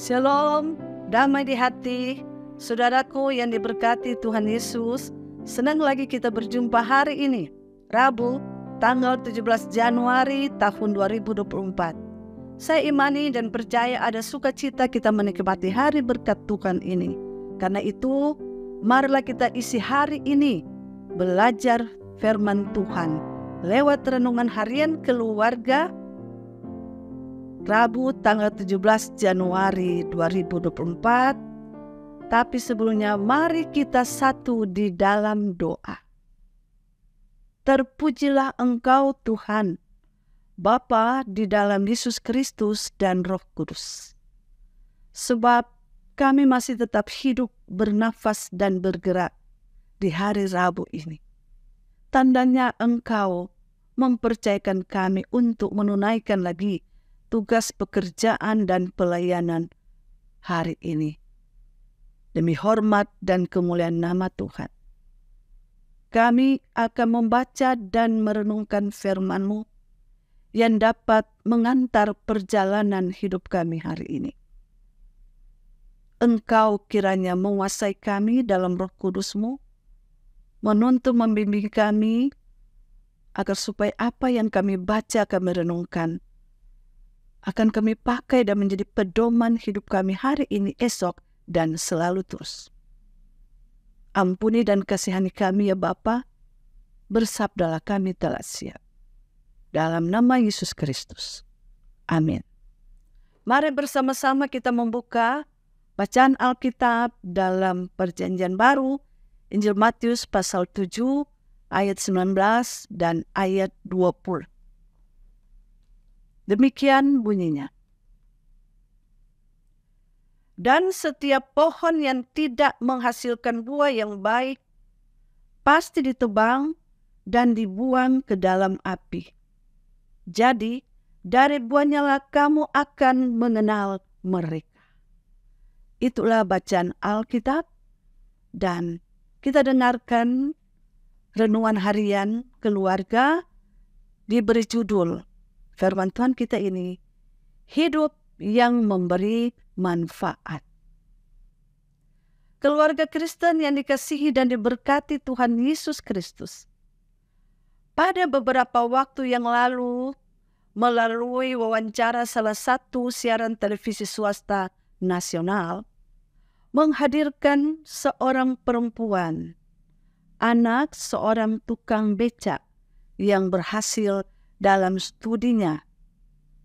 Shalom, damai di hati, saudaraku yang diberkati Tuhan Yesus. Senang lagi kita berjumpa hari ini, Rabu, tanggal 17 Januari tahun 2024. Saya imani dan percaya ada sukacita kita menikmati hari berkat Tuhan ini. Karena itu, marilah kita isi hari ini belajar firman Tuhan lewat renungan harian keluarga Rabu tanggal 17 Januari 2024. Tapi sebelumnya mari kita satu di dalam doa. Terpujilah Engkau Tuhan, Bapa di dalam Yesus Kristus dan Roh Kudus. Sebab kami masih tetap hidup, bernafas dan bergerak di hari Rabu ini. Tandanya Engkau mempercayakan kami untuk menunaikan lagi tugas pekerjaan dan pelayanan hari ini. Demi hormat dan kemuliaan nama Tuhan, kami akan membaca dan merenungkan firman-Mu yang dapat mengantar perjalanan hidup kami hari ini. Engkau kiranya menguasai kami dalam Roh Kudus-Mu, menuntun membimbing kami, agar supaya apa yang kami baca, kami renungkan, akan kami pakai dan menjadi pedoman hidup kami hari ini, esok, dan selalu terus. Ampuni dan kasihani kami ya Bapa, bersabdalah kami telah siap. Dalam nama Yesus Kristus. Amin. Mari bersama-sama kita membuka bacaan Alkitab dalam Perjanjian Baru, Injil Matius pasal 7, ayat 19 dan ayat 20. Demikian bunyinya. Dan setiap pohon yang tidak menghasilkan buah yang baik pasti ditebang dan dibuang ke dalam api. Jadi dari buahnya lah kamu akan mengenal mereka. Itulah bacaan Alkitab, dan kita dengarkan renungan harian keluarga diberi judul firman Tuhan kita ini, hidup yang memberi manfaat. Keluarga Kristen yang dikasihi dan diberkati Tuhan Yesus Kristus. Pada beberapa waktu yang lalu, melalui wawancara salah satu siaran televisi swasta nasional, menghadirkan seorang perempuan, anak seorang tukang becak yang berhasil dalam studinya,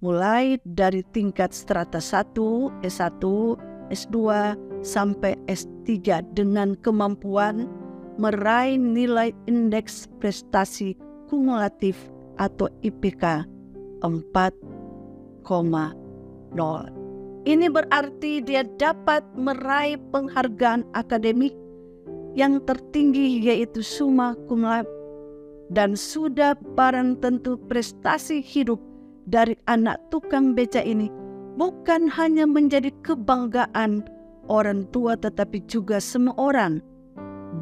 mulai dari tingkat strata 1, S1, S2, sampai S3 dengan kemampuan meraih nilai indeks prestasi kumulatif atau IPK 4,0. Ini berarti dia dapat meraih penghargaan akademik yang tertinggi, yaitu summa cum laude. Dan sudah barang tentu prestasi hidup dari anak tukang beca ini bukan hanya menjadi kebanggaan orang tua, tetapi juga semua orang,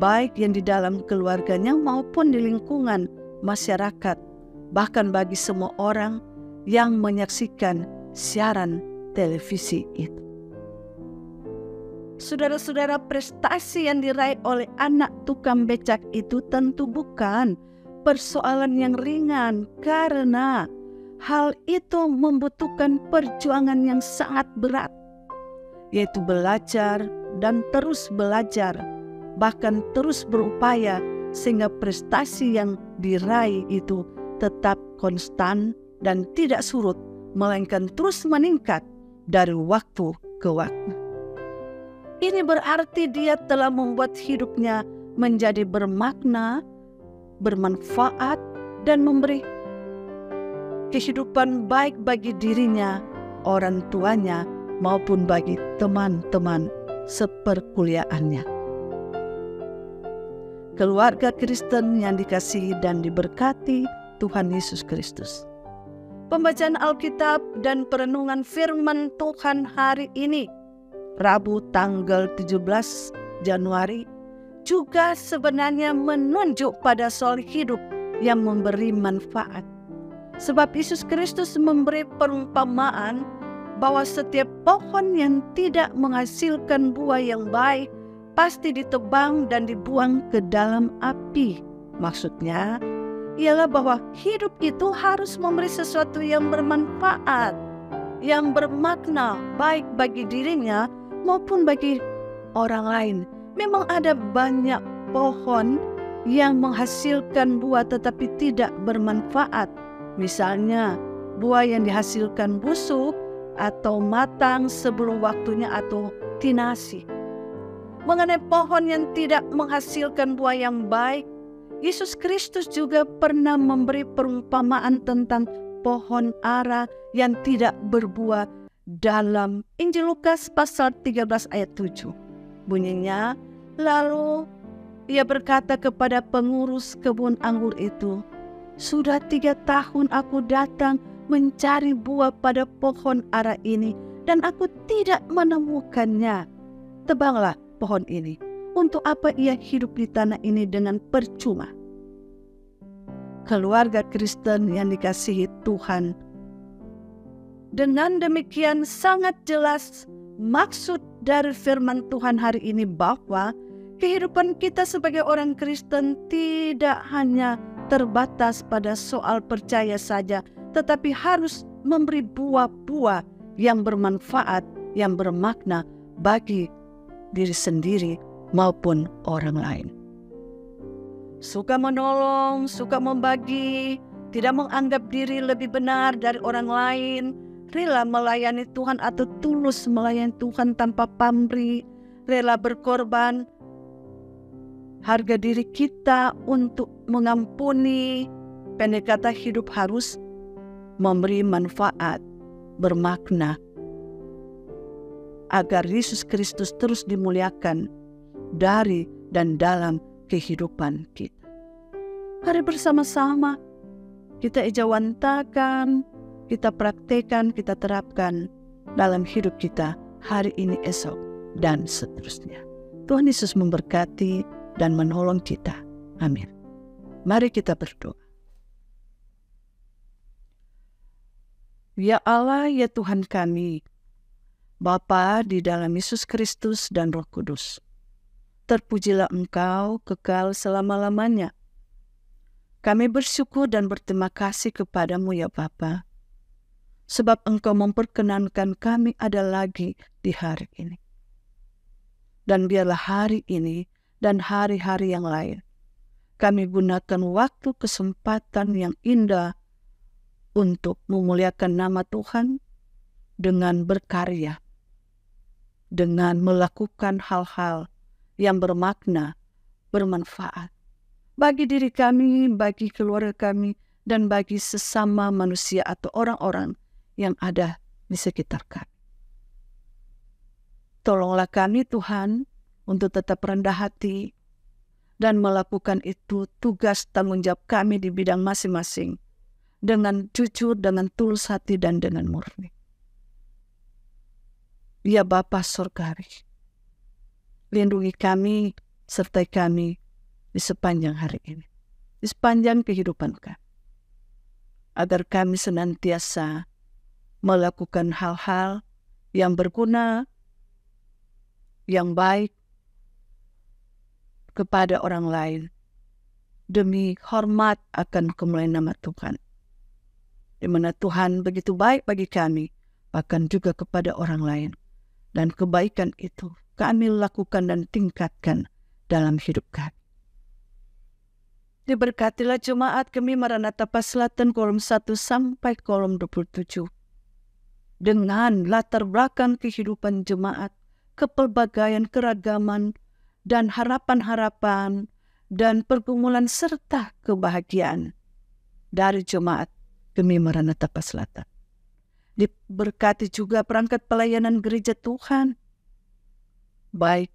baik yang di dalam keluarganya maupun di lingkungan masyarakat, bahkan bagi semua orang yang menyaksikan siaran televisi itu. Saudara-saudara, prestasi yang diraih oleh anak tukang becak itu tentu bukan persoalan yang ringan, karena hal itu membutuhkan perjuangan yang sangat berat, yaitu belajar dan terus belajar, bahkan terus berupaya sehingga prestasi yang diraih itu tetap konstan dan tidak surut, melainkan terus meningkat dari waktu ke waktu. Ini berarti dia telah membuat hidupnya menjadi bermakna, bermanfaat, dan memberi kehidupan baik bagi dirinya, orang tuanya, maupun bagi teman-teman seperkuliahannya. Keluarga Kristen yang dikasihi dan diberkati Tuhan Yesus Kristus. Pembacaan Alkitab dan perenungan firman Tuhan hari ini, Rabu tanggal 17 Januari, juga sebenarnya menunjuk pada soal hidup yang memberi manfaat. Sebab Yesus Kristus memberi perumpamaan bahwa setiap pohon yang tidak menghasilkan buah yang baik pasti ditebang dan dibuang ke dalam api. Maksudnya ialah bahwa hidup itu harus memberi sesuatu yang bermanfaat, yang bermakna baik bagi dirinya maupun bagi orang lain. Memang ada banyak pohon yang menghasilkan buah tetapi tidak bermanfaat. Misalnya buah yang dihasilkan busuk atau matang sebelum waktunya atau tinasi. Mengenai pohon yang tidak menghasilkan buah yang baik, Yesus Kristus juga pernah memberi perumpamaan tentang pohon ara yang tidak berbuah dalam Injil Lukas pasal 13 ayat 7. Bunyinya, lalu ia berkata kepada pengurus kebun anggur itu, "Sudah 3 tahun aku datang mencari buah pada pohon ara ini, dan aku tidak menemukannya. Tebanglah pohon ini. Untuk apa ia hidup di tanah ini dengan percuma?" Keluarga Kristen yang dikasihi Tuhan, dengan demikian sangat jelas maksud dari firman Tuhan hari ini bahwa kehidupan kita sebagai orang Kristen tidak hanya terbatas pada soal percaya saja, tetapi harus memberi buah-buah yang bermanfaat, yang bermakna bagi diri sendiri maupun orang lain. Suka menolong, suka membagi, tidak menganggap diri lebih benar dari orang lain, rela melayani Tuhan atau tulus melayani Tuhan tanpa pamrih, rela berkorban harga diri kita untuk mengampuni. Pendek kata, hidup harus memberi manfaat, bermakna, agar Yesus Kristus terus dimuliakan dari dan dalam kehidupan kita. Mari bersama-sama kita ejawantakan, kita praktekkan, kita terapkan dalam hidup kita hari ini, esok, dan seterusnya. Tuhan Yesus memberkati dan menolong kita. Amin. Mari kita berdoa. Ya Allah, ya Tuhan kami, Bapa di dalam Yesus Kristus dan Roh Kudus, terpujilah Engkau kekal selama-lamanya. Kami bersyukur dan berterima kasih kepadamu ya Bapa, sebab Engkau memperkenankan kami ada lagi di hari ini. Dan biarlah hari ini dan hari-hari yang lain, kami gunakan waktu kesempatan yang indah untuk memuliakan nama Tuhan dengan berkarya, dengan melakukan hal-hal yang bermakna, bermanfaat bagi diri kami, bagi keluarga kami, dan bagi sesama manusia atau orang-orang yang ada di sekitar kami. Tolonglah kami Tuhan untuk tetap rendah hati dan melakukan itu tugas tanggung jawab kami di bidang masing-masing dengan jujur, dengan tulus hati, dan dengan murni. Ya Bapa Surgawi, lindungi kami, sertai kami di sepanjang hari ini, di sepanjang kehidupan kami, agar kami senantiasa melakukan hal-hal yang berguna, yang baik kepada orang lain, demi hormat akan kemuliaan nama Tuhan, di mana Tuhan begitu baik bagi kami, bahkan juga kepada orang lain. Dan kebaikan itu kami lakukan dan tingkatkan dalam hidup kami. Diberkatilah jemaat kami Maranatha Selatan kolom 1 sampai kolom 27. Dengan latar belakang kehidupan jemaat, kepelbagaian keragaman, dan harapan-harapan, dan pergumulan serta kebahagiaan dari jemaat kami Maranatha Selatan. Diberkati juga perangkat pelayanan gereja Tuhan, baik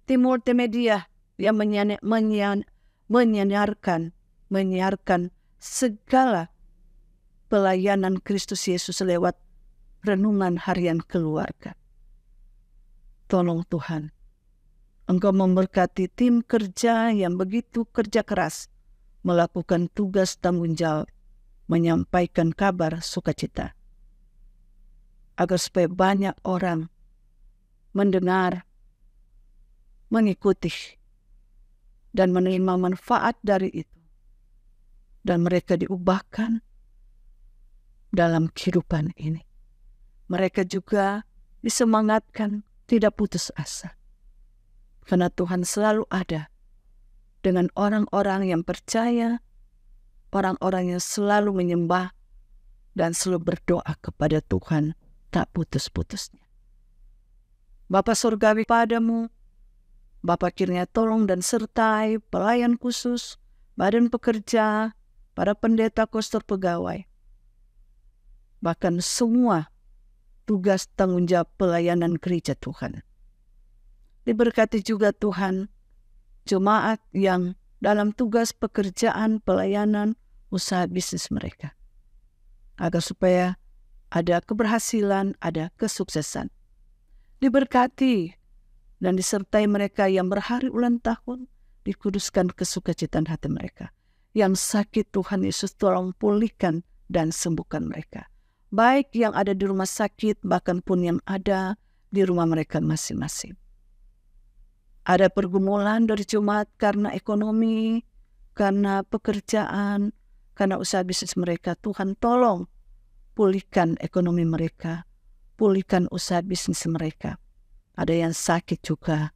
Timur Media yang menyiarkan segala pelayanan Kristus Yesus lewat renungan harian keluarga. Tolong Tuhan, Engkau memberkati tim kerja yang begitu kerja keras melakukan tugas tanggung jawab menyampaikan kabar sukacita. agar supaya banyak orang mendengar, mengikuti, dan menerima manfaat dari itu. Dan mereka diubahkan dalam kehidupan ini. Mereka juga disemangatkan, tidak putus asa. Karena Tuhan selalu ada dengan orang-orang yang percaya, orang-orang yang selalu menyembah dan selalu berdoa kepada Tuhan tak putus-putusnya. Bapa Surgawi padamu, Bapa kiranya tolong dan sertai pelayan khusus, badan pekerja, para pendeta, kostor, pegawai, bahkan semua tugas tanggung jawab pelayanan gereja Tuhan. Diberkati juga Tuhan jemaat yang dalam tugas pekerjaan, pelayanan, usaha bisnis mereka. Agar supaya ada keberhasilan, ada kesuksesan. Diberkati dan disertai mereka yang berhari ulang tahun, dikuduskan kesukacitaan hati mereka. Yang sakit Tuhan Yesus tolong pulihkan dan sembuhkan mereka. Baik yang ada di rumah sakit, bahkan pun yang ada di rumah mereka masing-masing. Ada pergumulan dari jemaat karena ekonomi, karena pekerjaan, karena usaha bisnis mereka. Tuhan tolong pulihkan ekonomi mereka, pulihkan usaha bisnis mereka. Ada yang sakit juga,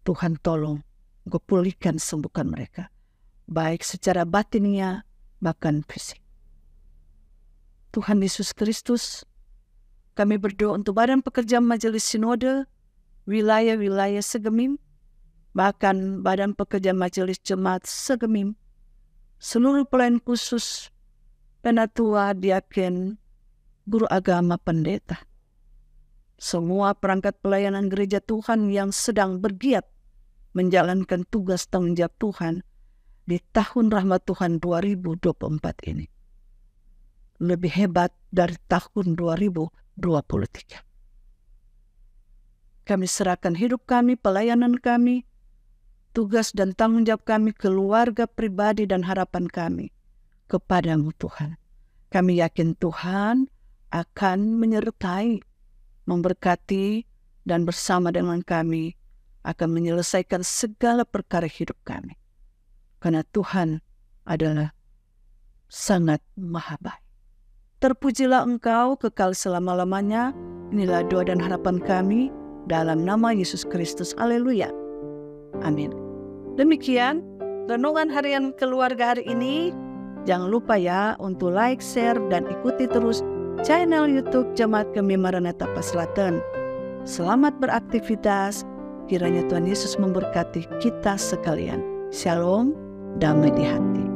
Tuhan tolong pulihkan, sembuhkan mereka. Baik secara batinnya, bahkan fisik. Tuhan Yesus Kristus, kami berdoa untuk badan pekerja majelis sinode, wilayah-wilayah Segemim, bahkan badan pekerja majelis jemaat Segemim, seluruh pelayan khusus, penatua, diaken, guru agama, pendeta, semua perangkat pelayanan gereja Tuhan yang sedang bergiat menjalankan tugas tanggung jawab Tuhan di tahun rahmat Tuhan 2024 ini. Lebih hebat dari tahun 2023. Kami serahkan hidup kami, pelayanan kami, tugas dan tanggung jawab kami, keluarga pribadi dan harapan kami kepadamu Tuhan. Kami yakin Tuhan akan menyertai, memberkati, dan bersama dengan kami akan menyelesaikan segala perkara hidup kami. Karena Tuhan adalah sangat maha baik. Terpujilah Engkau kekal selama-lamanya. Inilah doa dan harapan kami dalam nama Yesus Kristus. Haleluya. Amin. Demikian renungan harian keluarga hari ini. Jangan lupa ya untuk like, share, dan ikuti terus channel YouTube Jemaat Kami Maranatha Paselatan. Selamat beraktivitas. Kiranya Tuhan Yesus memberkati kita sekalian. Shalom, damai di hati.